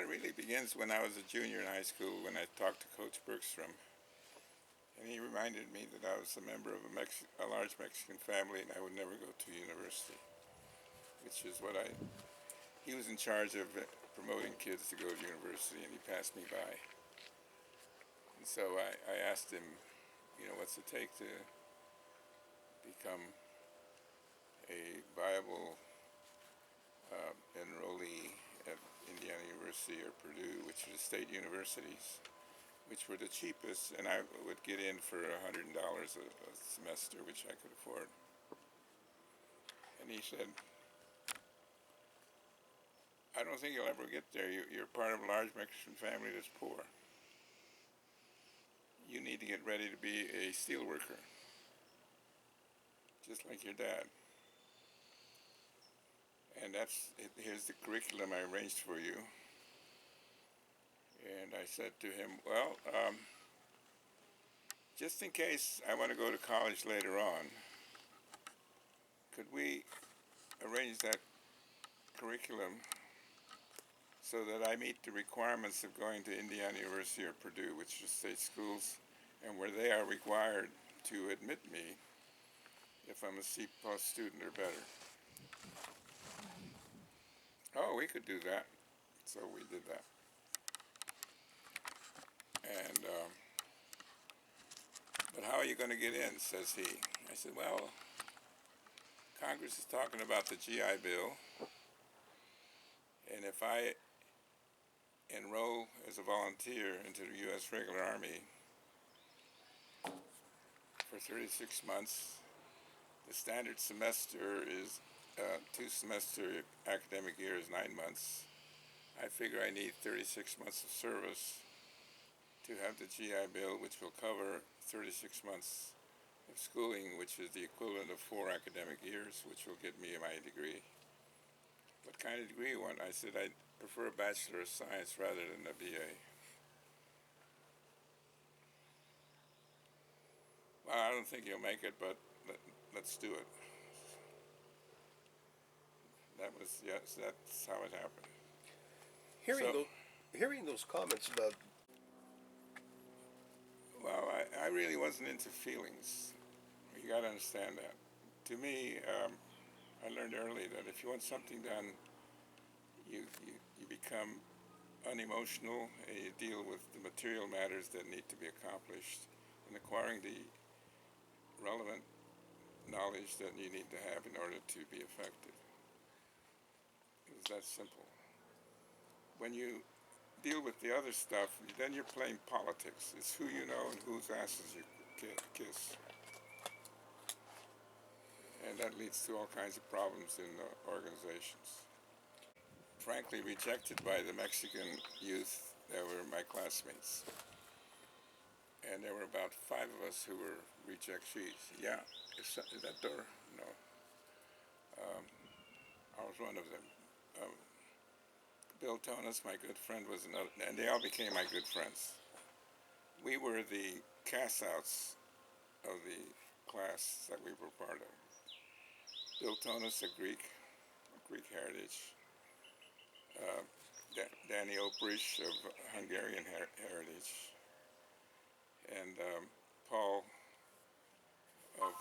it really begins when I was a junior in high school when I talked to Coach Bergstrom. And he reminded me that I was a member of a large Mexican family and I would never go to university, which is what he was in charge of promoting kids to go to university, and he passed me by. And so I asked him, what's it take to become a viable enrollee at Indiana University or Purdue, which are the state universities, which were the cheapest, and I would get in for $100 a semester, which I could afford. And he said, I don't think you'll ever get there. You're part of a large Mexican family that's poor. You need to get ready to be a steel worker, just like your dad. And here's the curriculum I arranged for you. And I said to him, well, just in case I want to go to college later on, could we arrange that curriculum so that I meet the requirements of going to Indiana University or Purdue, which are state schools, and where they are required to admit me if I'm a C+ student or better. Oh, we could do that. So we did that. And, but how are you going to get in, says he. I said, well, Congress is talking about the GI Bill, and if I enroll as a volunteer into the U.S. Regular Army for 36 months, the standard semester is 2-semester academic year is 9 months. I figure I need 36 months of service to have the GI Bill, which will cover 36 months of schooling, which is the equivalent of 4 academic years, which will get me my degree. What kind of degree you want? I said I'd prefer a Bachelor of Science rather than a BA. Well, I don't think you'll make it, but let's do it. Yes, that's how it happened. Hearing those comments about... Well, I really wasn't into feelings. You got to understand that. To me, I learned early that if you want something done, you become unemotional and you deal with the material matters that need to be accomplished and acquiring the relevant knowledge that you need to have in order to be effective. It was that simple. When you deal with the other stuff, then you're playing politics. It's who you know and whose asses you kiss. And that leads to all kinds of problems in organizations. Frankly, rejected by the Mexican youth that were my classmates. And there were about 5 of us who were rejectees. Yeah, is that door? No. I was one of them. Bill Tonis, my good friend, was another, and they all became my good friends. We were the cast-outs of the class that we were part of. Bill Tonis, a Greek heritage. Danny Oprich of Hungarian heritage. And Paul of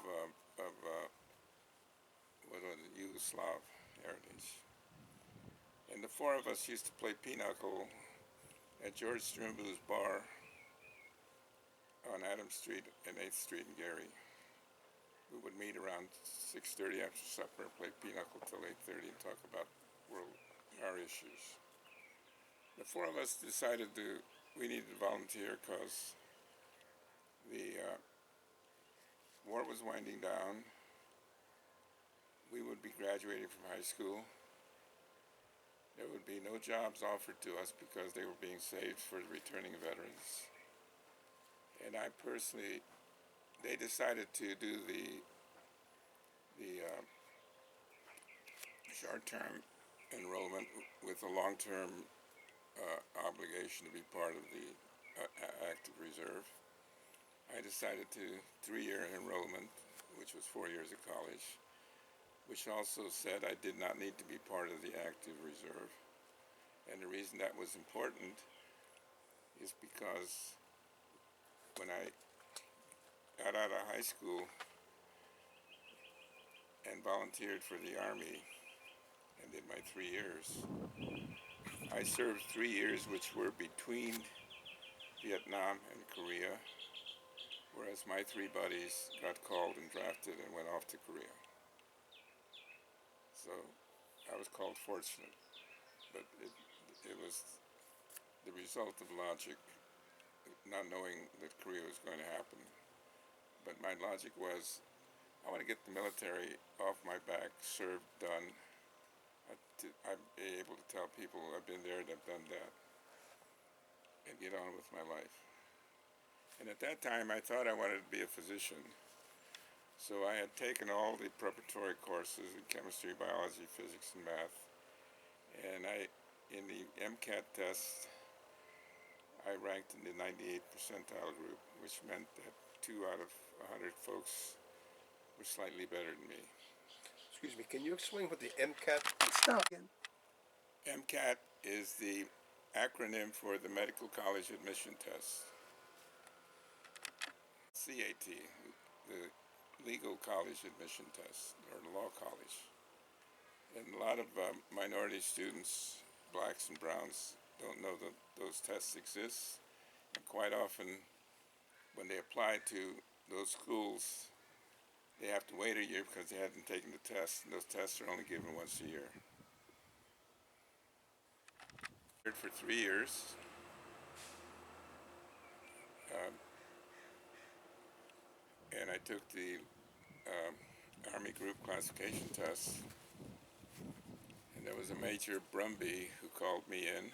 what was it, Yugoslav heritage. And the 4 of us used to play pinochle at George Strimbu's bar on Adams Street and 8th Street in Gary. We would meet around 6:30 after supper and play pinochle till 8:30 and talk about our issues. The 4 of us decided we needed to volunteer because the war was winding down. We would be graduating from high school. There would be no jobs offered to us because they were being saved for returning veterans. And I personally, they decided to do the short-term enrollment with a long-term obligation to be part of the active reserve. I decided to 3-year enrollment, which was 4 years of college, which also said I did not need to be part of the active reserve. And the reason that was important is because when I got out of high school and volunteered for the Army and did my 3 years, I served 3 years which were between Vietnam and Korea, whereas my 3 buddies got called and drafted and went off to Korea. So I was called fortunate, but it was the result of logic, not knowing that Korea was going to happen. But my logic was, I want to get the military off my back, served, done. I'm able to tell people I've been there and I've done that, and get on with my life. And at that time, I thought I wanted to be a physician. So I had taken all the preparatory courses in chemistry, biology, physics, and math. And in the MCAT test, I ranked in the 98th percentile group, which meant that 2 out of 100 folks were slightly better than me. Excuse me, can you explain what the MCAT? Stop again. MCAT is the acronym for the Medical College Admission Test. CAT, the Legal College Admission Test, or Law College. And a lot of minority students, blacks and browns, don't know that those tests exist. And quite often, when they apply to those schools, they have to wait a year because they haven't taken the test, and those tests are only given once a year. For 3 years, and I took the Army Group Classification test, and there was a Major Brumby who called me in.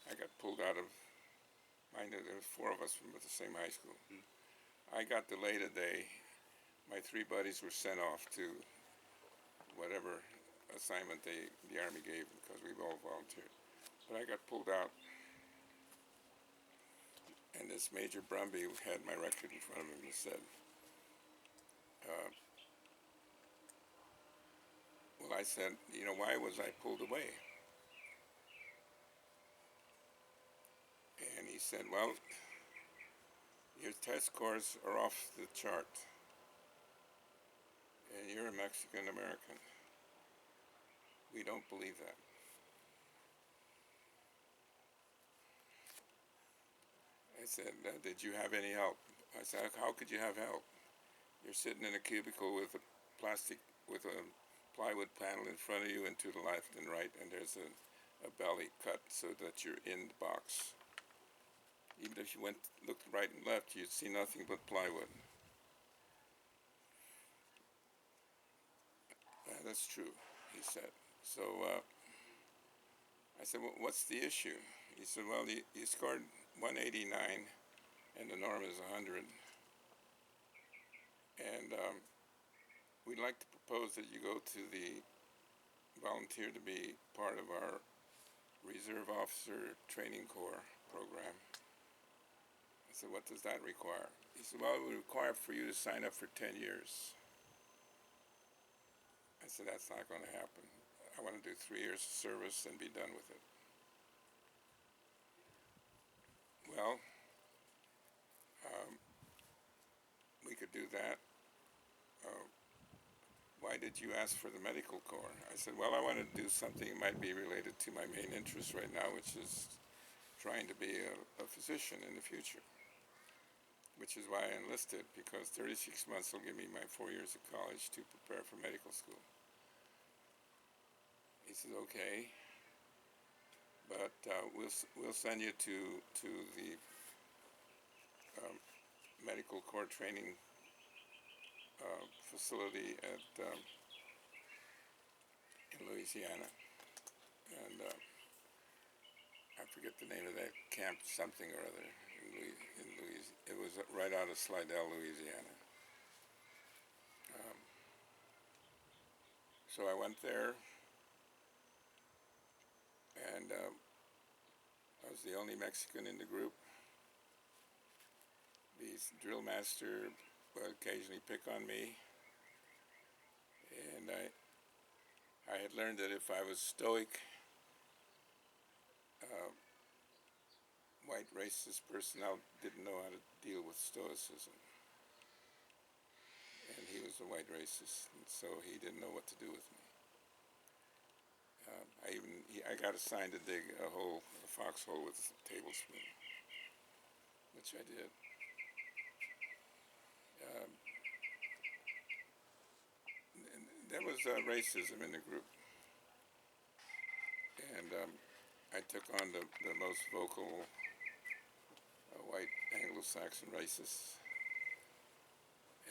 I got pulled out of mine. There were 4 of us from the same high school. I got delayed a day. My 3 buddies were sent off to whatever assignment the Army gave because we all volunteered. But I got pulled out, and this Major Brumby had my record in front of him and said, well, I said, why was I pulled away? And he said, well, your test scores are off the chart, and you're a Mexican American. We don't believe that. I said, did you have any help? I said, how could you have help? You're sitting in a cubicle with a plywood panel in front of you and to the left and right, and there's a belly cut so that you're in the box. Even if you looked right and left, you'd see nothing but plywood. That's true, he said. So I said, well, what's the issue? He said, well, you scored 189 and the norm is 100. And we'd like to propose that you go to volunteer to be part of our Reserve Officer Training Corps program. I said, what does that require? He said, well, it would require for you to sign up for 10 years. I said, that's not going to happen. I want to do 3 years of service and be done with it. Well, we could do that. Why did you ask for the medical corps? I said, well, I wanted to do something that might be related to my main interest right now, which is trying to be a physician in the future, which is why I enlisted, because 36 months will give me my 4 years of college to prepare for medical school. He said, okay, but we'll send you to the medical corps training facility in Louisiana, and I forget the name of that camp, something or other in Louisiana. It was right out of Slidell, Louisiana. So I went there, and I was the only Mexican in the group. The drill master would occasionally pick on me, and I had learned that if I was stoic uh, white racist personnel didn't know how to deal with stoicism. And he was a white racist, and so he didn't know what to do with me. I got assigned to dig a foxhole with a tablespoon, which I did. Um, there was racism in the group, and I took on the most vocal white Anglo-Saxon racists,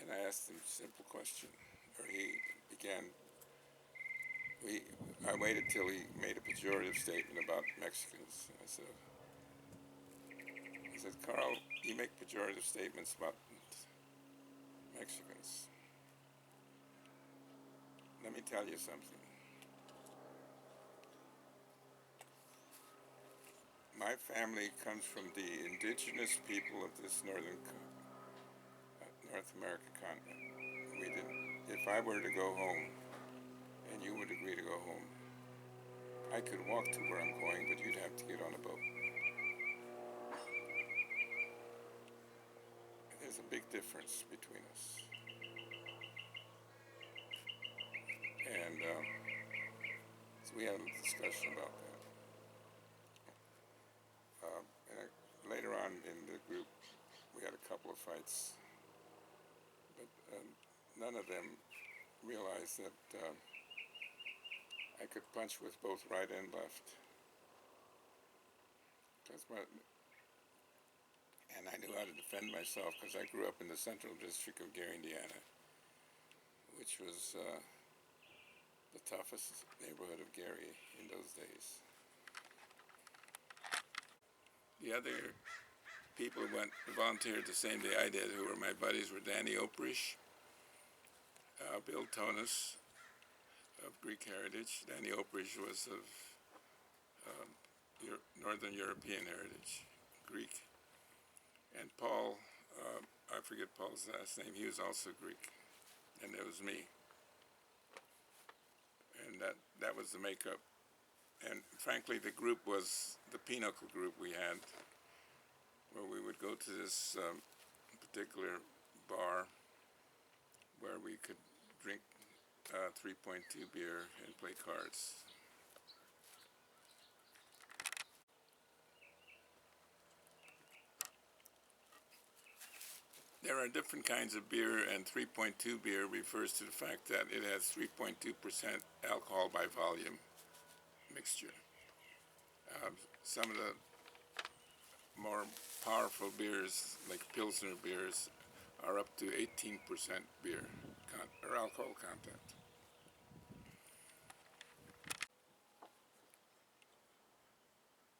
and I asked him a simple question, or he began. I waited till he made a pejorative statement about Mexicans. I said, Karl, you make pejorative statements about Mexicans. Let me tell you something. My family comes from the indigenous people of this North American continent. We didn't. If I were to go home, and you would agree to go home, I could walk to where I'm going, but you'd have to get on a boat. There's a big difference between us. And so we had a discussion about that. Later on in the group, we had a couple of fights, but none of them realized that I could punch with both right and left. And I knew how to defend myself because I grew up in the Central District of Gary, Indiana, which was the toughest neighborhood of Gary in those days. The other people who volunteered the same day I did, who were my buddies, were Danny Oprish, Bill Tonis of Greek heritage. Danny Oprish was of Northern European heritage, Greek. And Paul, I forget Paul's last name, he was also Greek. And there was me. And that was the makeup. And frankly, the group was the Pinochle group we had, where we would go to this particular bar where we could drink 3.2 beer and play cards. There are different kinds of beer, and 3.2 beer refers to the fact that it has 3.2% alcohol by volume mixture. Some of the more powerful beers, like Pilsner beers, are up to 18% beer or alcohol content.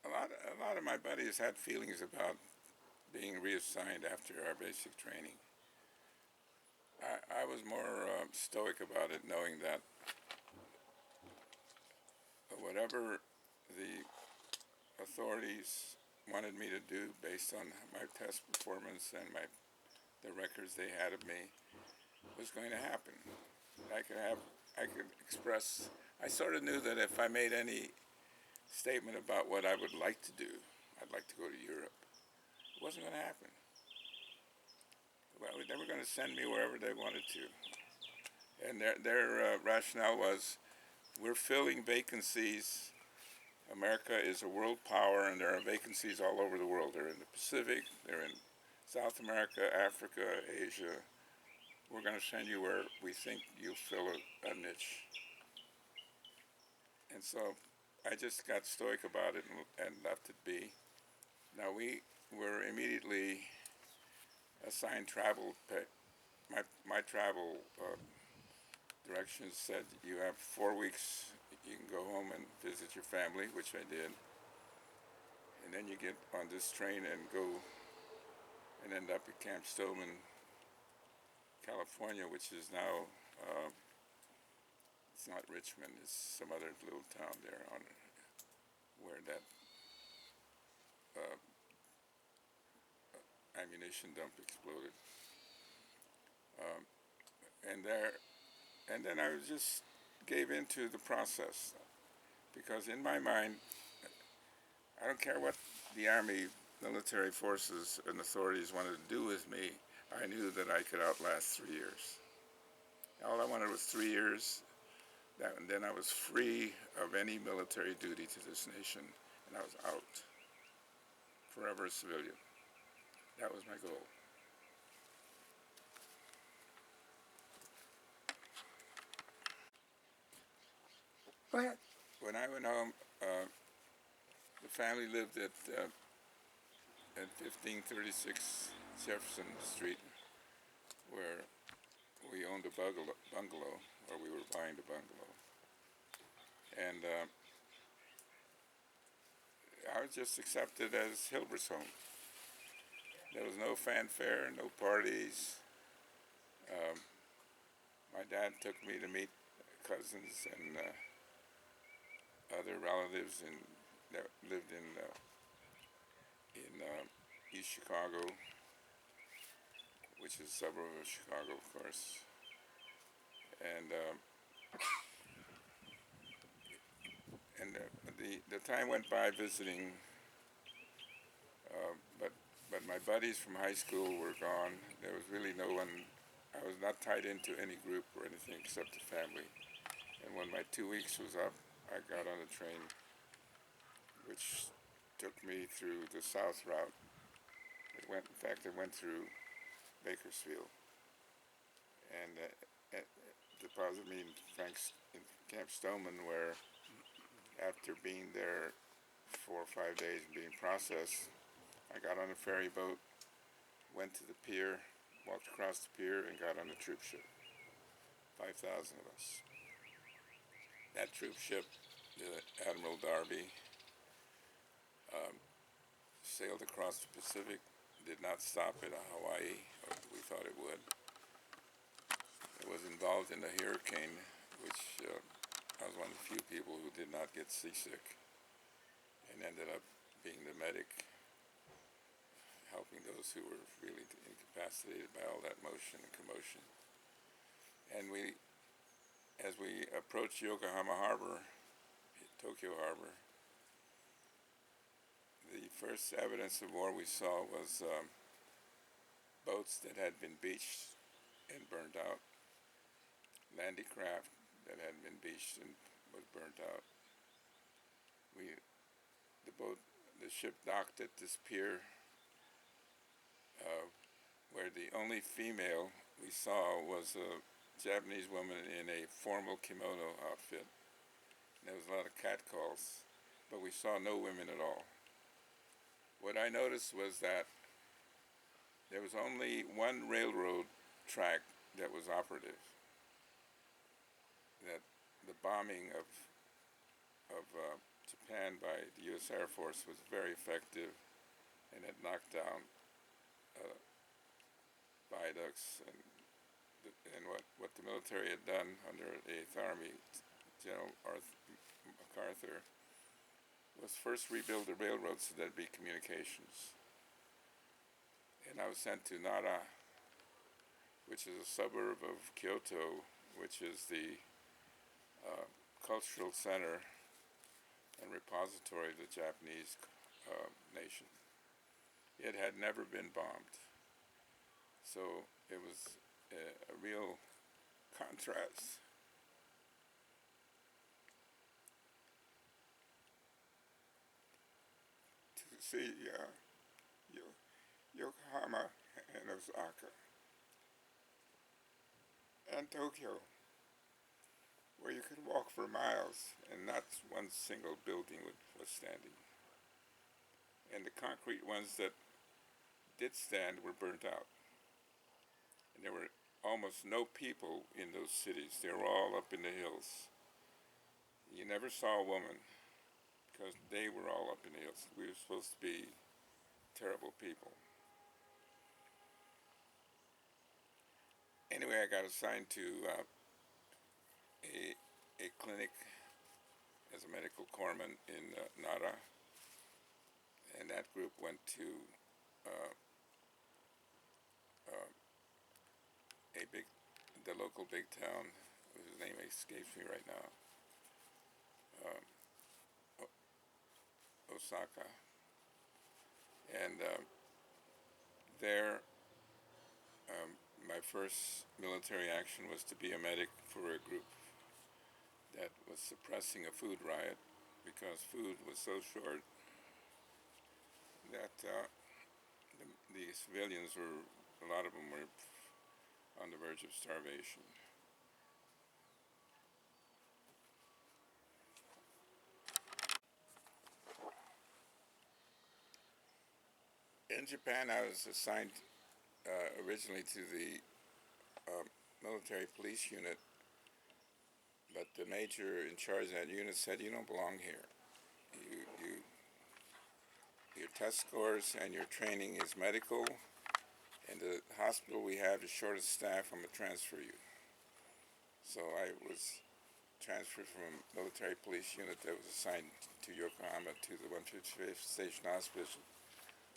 A lot of my buddies had feelings about being reassigned after our basic training. I was more stoic about it, knowing that whatever the authorities wanted me to do based on my test performance and the records they had of me was going to happen. I could express. I sort of knew that if I made any statement about what I would like to do, I'd like to go to Europe, it wasn't going to happen. Well, they were going to send me wherever they wanted to. And their rationale was, we're filling vacancies. America is a world power, and there are vacancies all over the world. They're in the Pacific, they're in South America, Africa, Asia. We're going to send you where we think you'll fill a niche. And so I just got stoic about it and left it be. Now we were immediately assigned travel. My travel directions said you have 4 weeks. You can go home and visit your family, which I did. And then you get on this train and go and end up at Camp Stoneman, California, which is now, it's not Richmond, it's some other little town there on where that ammunition dump exploded. And then I just gave into the process, because in my mind, I don't care what the Army, military forces, and authorities wanted to do with me. I knew that I could outlast 3 years. All I wanted was 3 years, and then I was free of any military duty to this nation, and I was out. Forever a civilian. That was my goal. Go ahead. When I went home, the family lived at 1536 Jefferson Street, where we owned a bungalow, or we were buying a bungalow. And I was just accepted as Hilbert's home. There was no fanfare, no parties. My dad took me to meet cousins and other relatives that lived in East Chicago, which is a suburb of Chicago, of course. And the time went by visiting, but my buddies from high school were gone. There was really no one. I was not tied into any group or anything except the family. And when my 2 weeks was up, I got on a train which took me through the south route. It went through Bakersfield and deposited me in Camp Stoneman, where after being there 4 or 5 days and being processed, I got on a ferry boat, went to the pier, walked across the pier, and got on a troop ship. 5,000 of us. That troop ship, the Admiral Darby, sailed across the Pacific, did not stop at Hawaii, or we thought it would. It was involved in a hurricane, which I was one of the few people who did not get seasick, and ended up being the medic, helping those who were really incapacitated by all that motion and commotion. And as we approached Yokohama Harbor, Tokyo Harbor, the first evidence of war we saw was boats that had been beached and burned out, landicraft that had been beached and was burnt out. The ship docked at this pier, where the only female we saw was a Japanese woman in a formal kimono outfit. There was a lot of catcalls, but we saw no women at all. What I noticed was that there was only one railroad track that was operative. That the bombing of Japan by the U.S. Air Force was very effective, and it knocked down viaducts and what the military had done under the 8th Army, General MacArthur, was first rebuild the railroads so there'd be communications. And I was sent to Nara, which is a suburb of Kyoto, which is the cultural center and repository of the Japanese nation. It had never been bombed, so it was a real contrast. To see Yokohama and Osaka and Tokyo, where you could walk for miles and not one single building was standing. And the concrete ones that did stand were burnt out. And there were almost no people in those cities. They were all up in the hills. You never saw a woman, because they were all up in the hills. We were supposed to be terrible people. Anyway, I got assigned to a clinic as a medical corpsman in Nara, and that group went to the local big town, whose name escapes me right now, Osaka. And there, my first military action was to be a medic for a group that was suppressing a food riot because food was so short that the civilians were, a lot of them were on the verge of starvation. In Japan, I was assigned originally to the military police unit, but the major in charge of that unit said, "You don't belong here. Your test scores and your training is medical, and the hospital we have is short of staff. I'm going to transfer you." So I was transferred from a military police unit that was assigned to Yokohama to the 155th Station Hospital,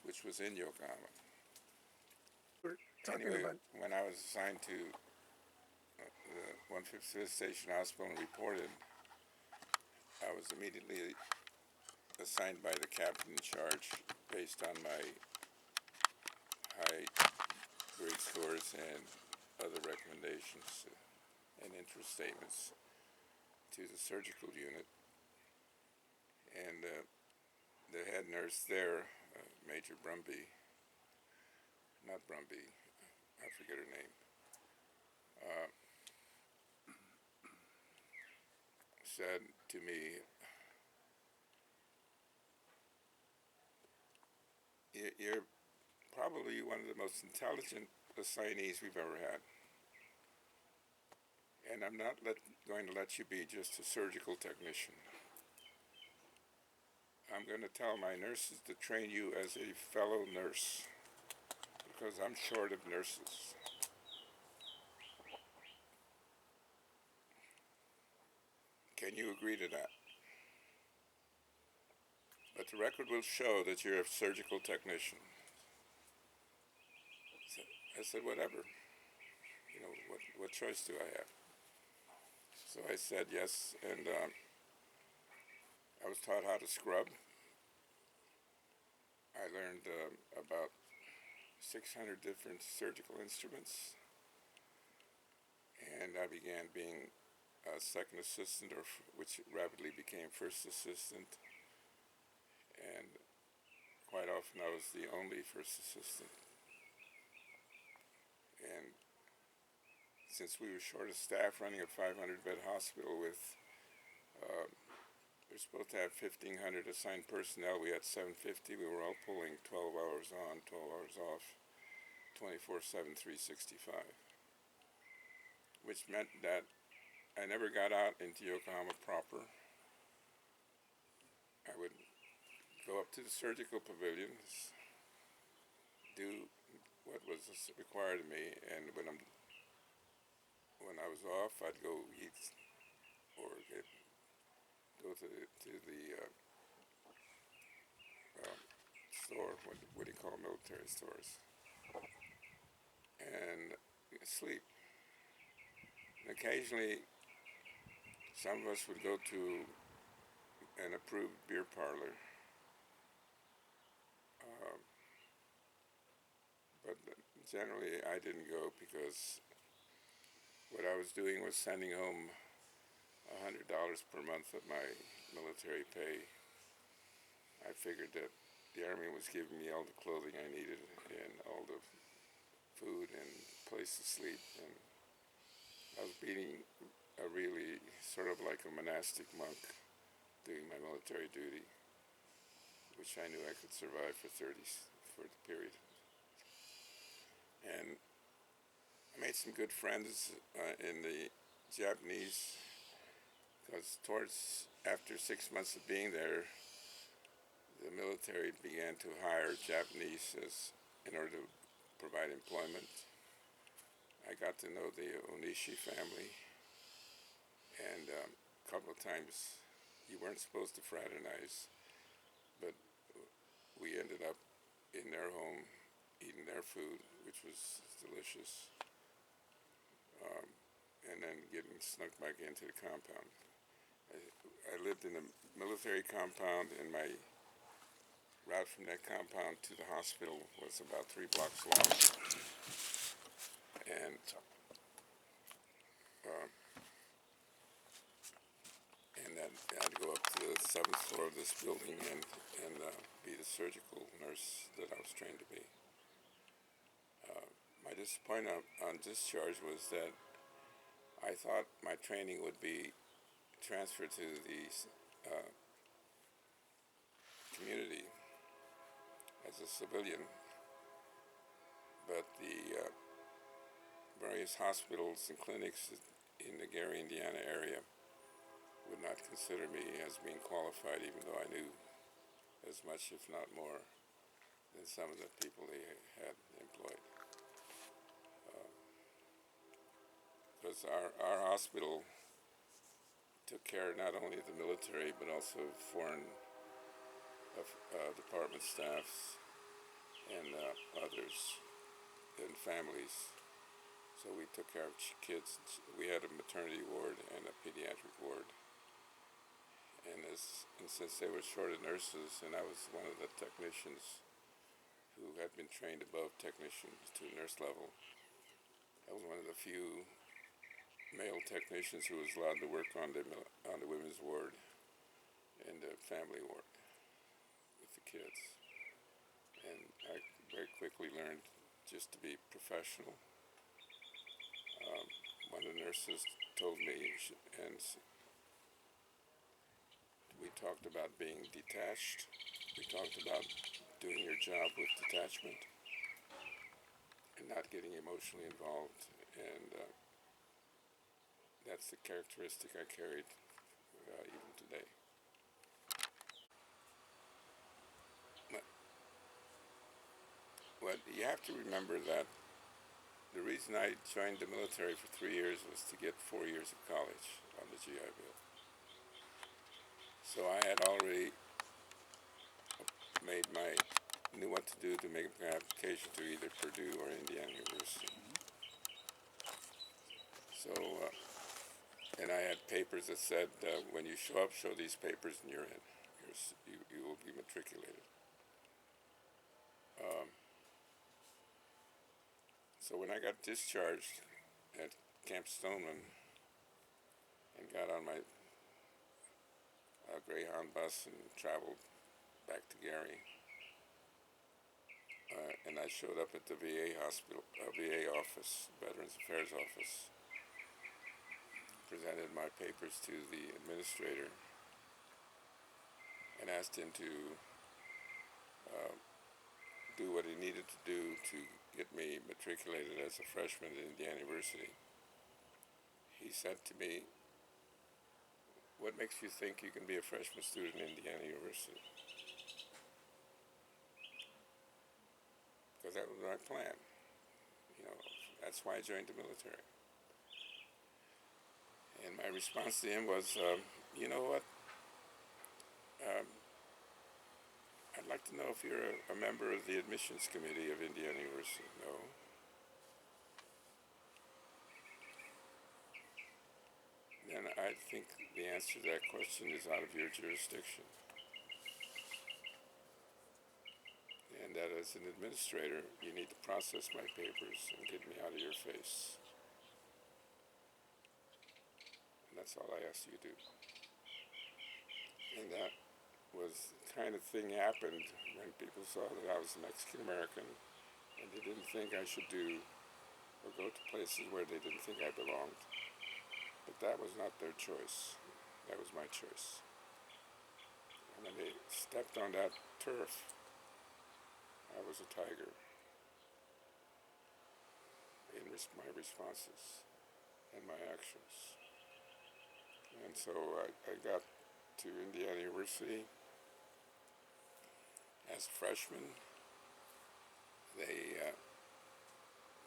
which was in Yokohama. We're talking Anyway, about when I was assigned to the 155th Station Hospital and reported, I was immediately assigned by the captain in charge based on my high grade scores and other recommendations and interest statements to the surgical unit. And the head nurse there, Major Brumby, not Brumby, I forget her name, said to me, "You're probably one of the most intelligent assignees we've ever had. And I'm not going to let you be just a surgical technician. I'm going to tell my nurses to train you as a fellow nurse, because I'm short of nurses." Can you agree to that? But the record will show that you're a surgical technician. So I said, "Whatever. You know, what choice do I have?" So I said yes, and I was taught how to scrub. I learned about 600 different surgical instruments, and I began being a second assistant, which rapidly became first assistant, and quite often I was the only first assistant. And since we were short of staff running a 500-bed hospital with, we were supposed to have 1,500 assigned personnel, we had 750, we were all pulling 12 hours on, 12 hours off, 24/7, 365, which meant that I never got out into Yokohama proper. I would go up to the surgical pavilions, do what was required of me, and when I was off, I'd go eat or go to the store. What do you call military stores? And sleep. And occasionally, some of us would go to an approved beer parlor, but generally I didn't go because what I was doing was sending home $100 per month of my military pay. I figured that the Army was giving me all the clothing I needed and all the food and place to sleep, and I was being a really sort of like a monastic monk doing my military duty, which I knew I could survive for the period. And I made some good friends in the Japanese, because after 6 months of being there, the military began to hire Japanese in order to provide employment. I got to know the Onishi family, and a couple of times you weren't supposed to fraternize, but we ended up in their home eating their food, which was delicious, and then getting snuck back into the compound. I lived in a military compound in my route from that compound to the hospital was about 3 blocks long. And uh, then I'd go up to the 7th floor of this building and be the surgical nurse that I was trained to be. My disappointment on discharge was that I thought my training would be transferred to the community as a civilian, but the various hospitals and clinics in the Gary, Indiana area would not consider me as being qualified, even though I knew as much, if not more, than some of the people they had employed. Because our hospital took care not only of the military, but also of foreign department staffs and others and families. So we took care of kids. We had a maternity ward and a pediatric ward. And since they were short of nurses, and I was one of the technicians who had been trained above technician to nurse level, I was one of the few male technicians who was allowed to work on the women's ward and the family ward with the kids. And I very quickly learned just to be professional. One of the nurses told me, and we talked about being detached. We talked about doing your job with detachment and not getting emotionally involved. And that's the characteristic I carried even today. But you have to remember that the reason I joined the military for 3 years was to get 4 years of college on the GI Bill. So I had already knew what to do to make an application to either Purdue or Indiana University. So, and I had papers that said, when you show up, show these papers and you're in. You will be matriculated. So when I got discharged at Camp Stoneman and got on my Greyhound bus and traveled back to Gary, and I showed up at the VA hospital, VA office, Veterans Affairs office, presented my papers to the administrator and asked him to do what he needed to do to get me matriculated as a freshman at Indiana University. He said to me, "What makes you think you can be a freshman student at Indiana University?" Because that was my plan. That's why I joined the military. And my response to him was, you know what? I'd like to know if you're a member of the admissions committee of Indiana University. No. Then I think the answer to that question is out of your jurisdiction. And that as an administrator, you need to process my papers and get me out of your face. And that's all I asked you to do. And that was the kind of thing happened when people saw that I was Mexican American and they didn't think I should do or go to places where they didn't think I belonged. But that was not their choice. That was my choice. And when they stepped on that turf, I was a tiger in my responses and my actions. And so I got to Indiana University as a freshman.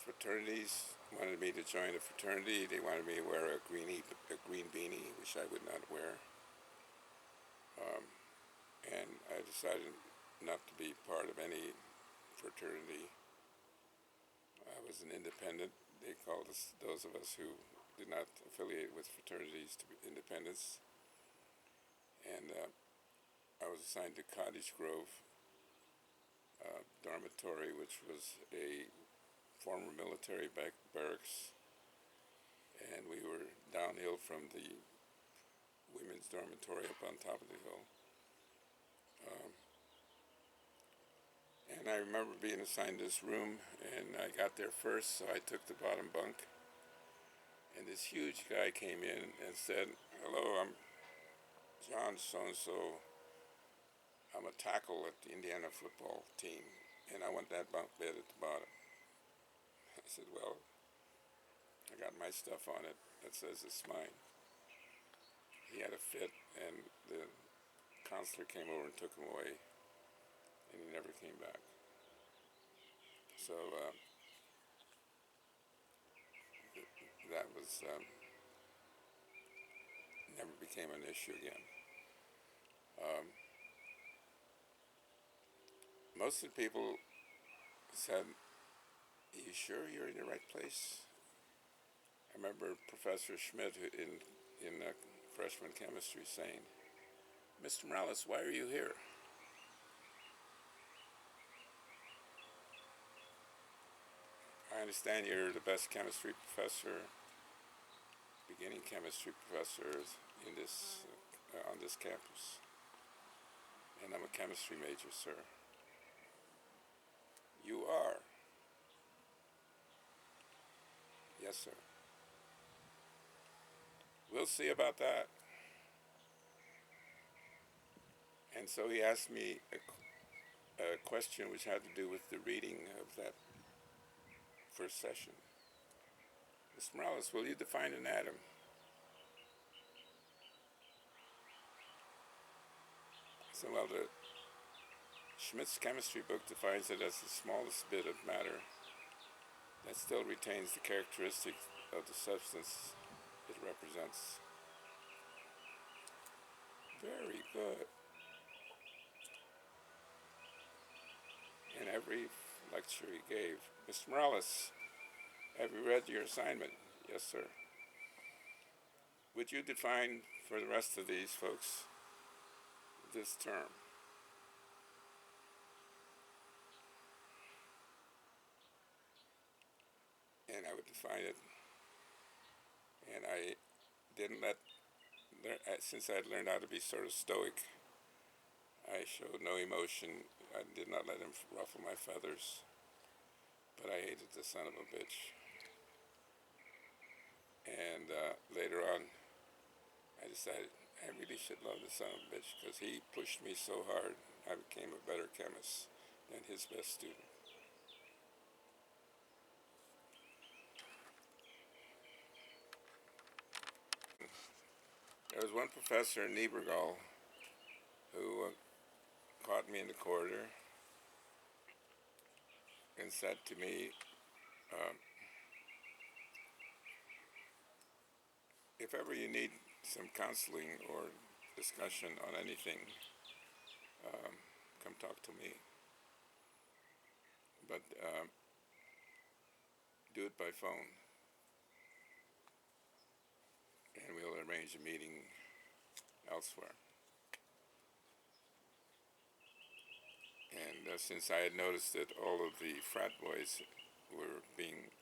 Fraternities wanted me to join a fraternity. They wanted me to wear a green beanie, which I would not wear. And I decided not to be part of any fraternity. I was an independent. They called us, those of us who did not affiliate with fraternities, to be independents. And I was assigned to Cottage Grove dormitory, which was a former military barracks, and we were downhill from the women's dormitory up on top of the hill. And I remember being assigned this room, and I got there first, so I took the bottom bunk. And this huge guy came in and said, "Hello, I'm John so-and-so. I'm a tackle at the Indiana football team, and I want that bunk bed at the bottom." I said, "Well, I got my stuff on it that says it's mine." He had a fit, and the counselor came over and took him away, and he never came back. So that was never became an issue again. Most of the people said, "Are you sure you're in the right place?" I remember Professor Schmidt in freshman chemistry saying, "Mr. Morales, why are you here?" "I understand you're the best chemistry professor, beginning chemistry professor in this on this campus, and I'm a chemistry major, sir." "You are?" "Yes, sir." "We'll see about that." And so he asked me a question which had to do with the reading of that first session. "Mr. Morales, will you define an atom?" I said, "Well, the Schmidt's chemistry book defines it as the smallest bit of matter that still retains the characteristics of the substance it represents." "Very good." In every lecture he gave, "Mr. Morales, have you read your assignment?" "Yes, sir." "Would you define for the rest of these folks this term?" And I would define it, and I didn't since I had learned how to be sort of stoic, I showed no emotion. I did not let him ruffle my feathers, but I hated the son of a bitch. And later on, I decided I really should love the son of a bitch because he pushed me so hard, I became a better chemist than his best student. There was one professor, Niebergall, who caught me in the corridor and said to me, "If ever you need some counseling or discussion on anything, come talk to me. But do it by phone, and we'll arrange a meeting elsewhere." And since I had noticed that all of the frat boys were being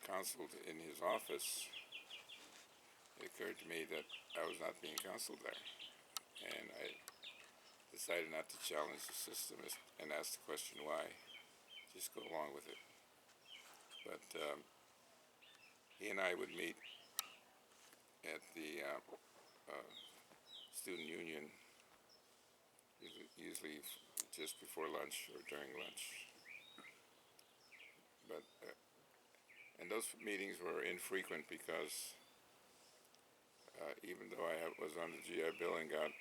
counseled in his office, it occurred to me that I was not being counseled there. And I decided not to challenge the system and ask the question why. Just go along with it. But he and I would meet at the student union, usually just before lunch or during lunch. But and those meetings were infrequent because even though I was on the GI Bill and got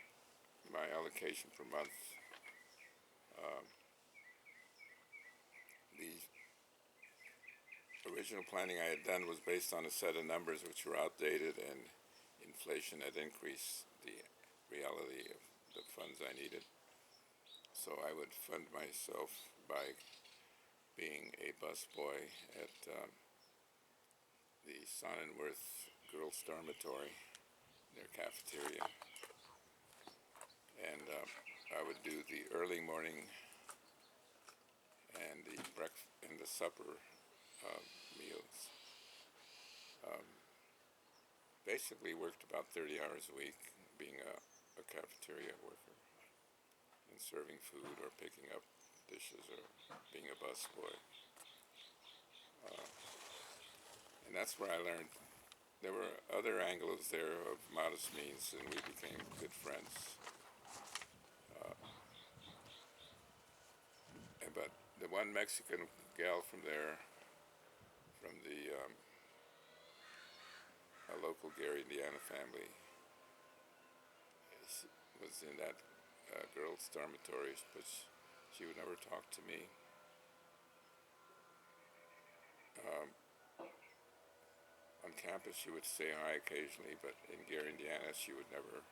my allocation per month, the original planning I had done was based on a set of numbers which were outdated, and inflation had increased the reality of the funds I needed. So I would fund myself by being a busboy at the Sonnenworth Girls' Dormitory, their cafeteria. And I would do the early morning and the supper meals. Basically worked about 30 hours a week being a cafeteria worker and serving food or picking up dishes or being a busboy. And that's where I learned there were other Anglos there of modest means, and we became good friends. But the one Mexican gal from there, from the a local Gary, Indiana family, was in that girls' dormitory, but she would never talk to me. On campus, she would say hi occasionally, but in Gary, Indiana, she would never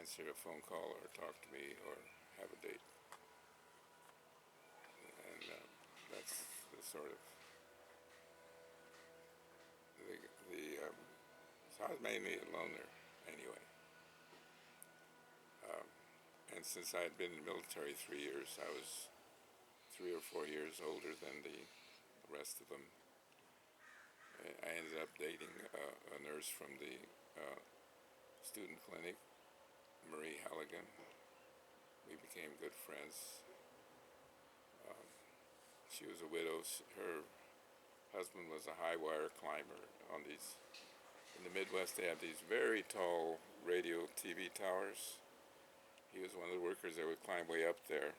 answer a phone call or talk to me or have a date. And that's the sort of so I was mainly alone there anyway. And since I had been in the military 3 years, I was 3 or 4 years older than the rest of them. I ended up dating a nurse from the student clinic, Marie Halligan. We became good friends. She was a widow. Her husband was a high wire climber on these. In the Midwest, they have these very tall radio TV towers. He was one of the workers that would climb way up there.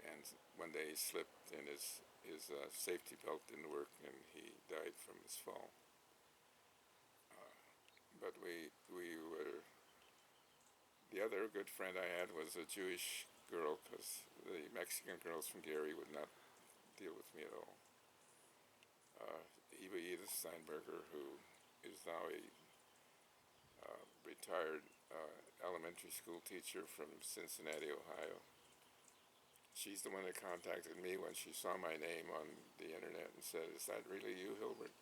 And one day he slipped and his safety belt didn't work and he died from his fall. But the other good friend I had was a Jewish girl, because the Mexican girls from Gary would not deal with me at all. Eva Edith Steinberger, who is now a retired elementary school teacher from Cincinnati, Ohio. She's the one that contacted me when she saw my name on the internet and said, "Is that really you, Hilbert?"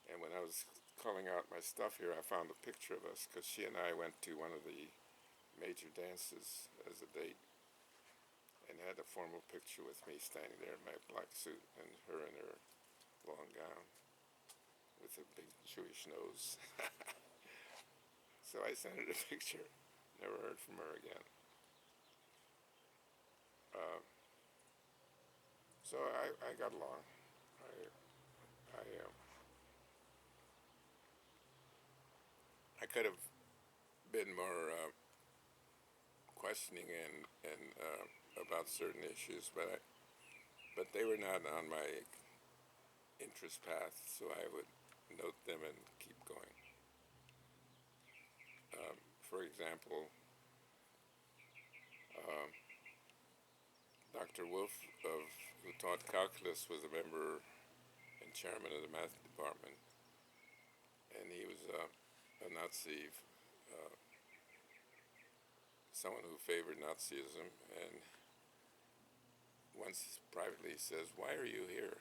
And when I was calling out my stuff here, I found a picture of us, because she and I went to one of the major dances as a date and had a formal picture with me standing there in my black suit and her in her long gown with a big Jewish nose. So I sent her the picture. Never heard from her again. So I got along. I could have been more questioning and about certain issues, but they were not on my interest path, so I would note them and keep going. For example, Dr. Wolf, who taught calculus, was a member and chairman of the math department, and he was a Nazi, someone who favored Nazism, and once privately says, "Why are you here?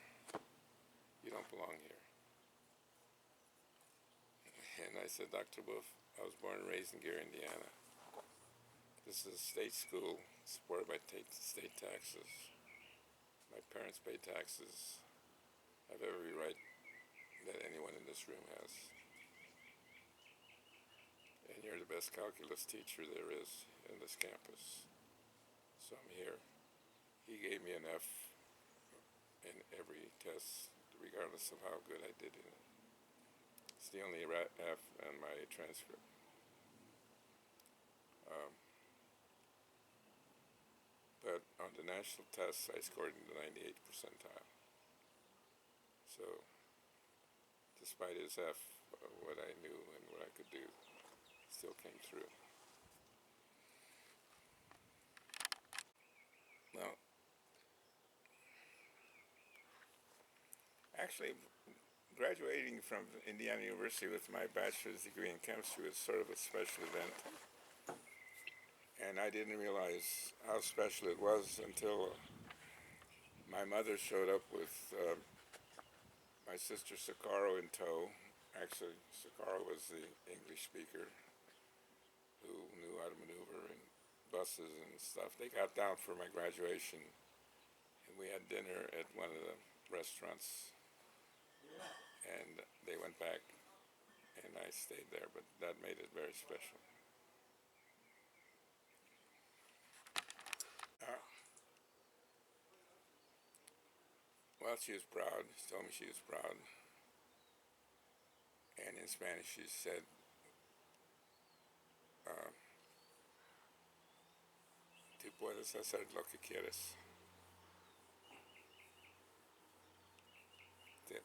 You don't belong here." And I said, "Dr. Wolf, I was born and raised in Gary, Indiana. This is a state school supported by state taxes. My parents pay taxes. I have every right that anyone in this room has. And you're the best calculus teacher there is in this campus. So I'm here." He gave me an F in every test, regardless of how good I did in it. It's the only F on my transcript. But on the national tests, I scored in the 98th percentile. So, despite his F, what I knew and what I could do still came through. Well, actually, graduating from Indiana University with my bachelor's degree in chemistry was sort of a special event. And I didn't realize how special it was until my mother showed up with my sister Sakaro in tow. Actually, Sakaro was the English speaker who knew how to maneuver in buses and stuff. They got down for my graduation we had dinner at one of the restaurants, and they went back, and I stayed there, but that made it very special. Uh, well, she was proud. She told me she was proud. And in Spanish she said, uh, tú puedes hacer lo que quieres,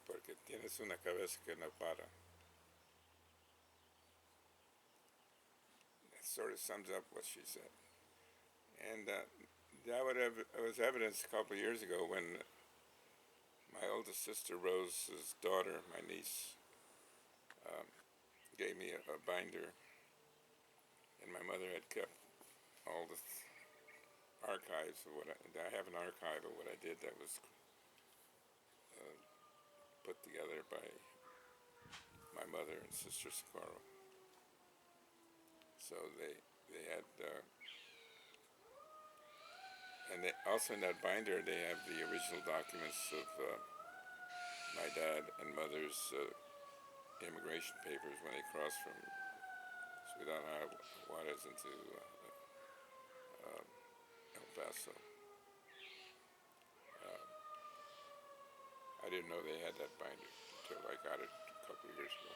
porque tienes una cabeza que no para. That sort of sums up what she said. And that was evidenced a couple of years ago when my oldest sister Rose's daughter, my niece, gave me a binder, and my mother had kept all the archives of what I have an archive of what I did that was put together by my mother and sister Karl. So they had, and they, also in that binder they have the original documents of my dad and mother's immigration papers when they crossed from Ciudad Juarez into El Paso. I didn't know they had that binder until I got it a couple of years ago.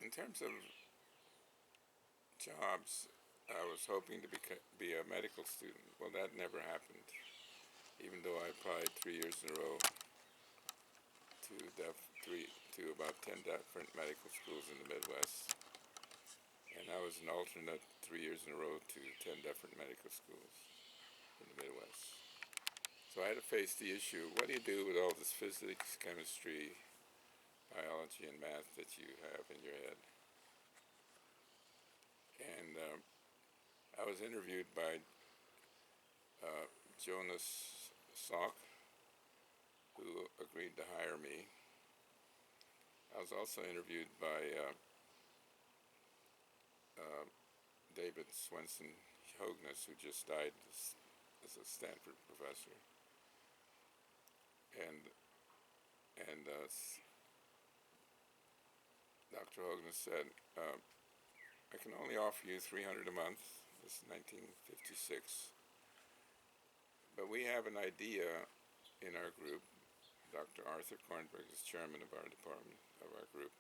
In terms of jobs, I was hoping to be a medical student. Well, that never happened, even though I applied 3 years in a row to about 10 different medical schools in the Midwest. And I was an alternate 3 years in a row to 10 different medical schools in the Midwest. So I had to face the issue, what do you do with all this physics, chemistry, biology, and math that you have in your head? And I was interviewed by Jonas Salk, who agreed to hire me. I was also interviewed by David Swenson Hogness, who just died as a Stanford professor. And Dr. Hogness said, I can only offer you $300 a month. This is 1956. But we have an idea in our group. Dr. Arthur Kornberg is chairman of our department, of our group.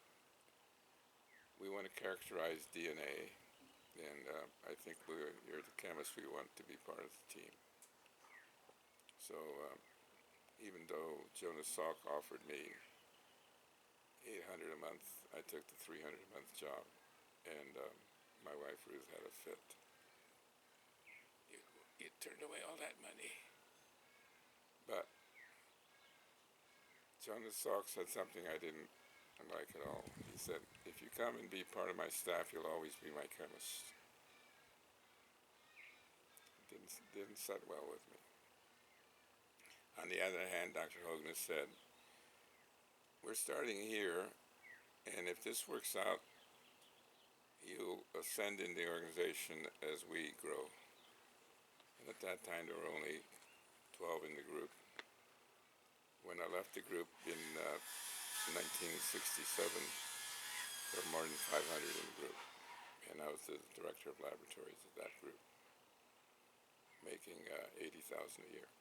We want to characterize DNA, and I think you're the chemists we want to be part of the team. So even though Jonas Salk offered me $800 a month, I took the $300 a month job, and my wife Ruth had a fit. You turned away all that money. But Jonas Salk said something I didn't like at all. He said, if you come and be part of my staff, you'll always be my chemist. Didn't sit well with me. On the other hand, Dr. Hogness said, we're starting here, and if this works out, you'll ascend in the organization as we grow. And at that time, there were only 12 in the group. When I left the group in 1967, there were more than 500 in the group. And I was the director of laboratories of that group, making $80,000 a year.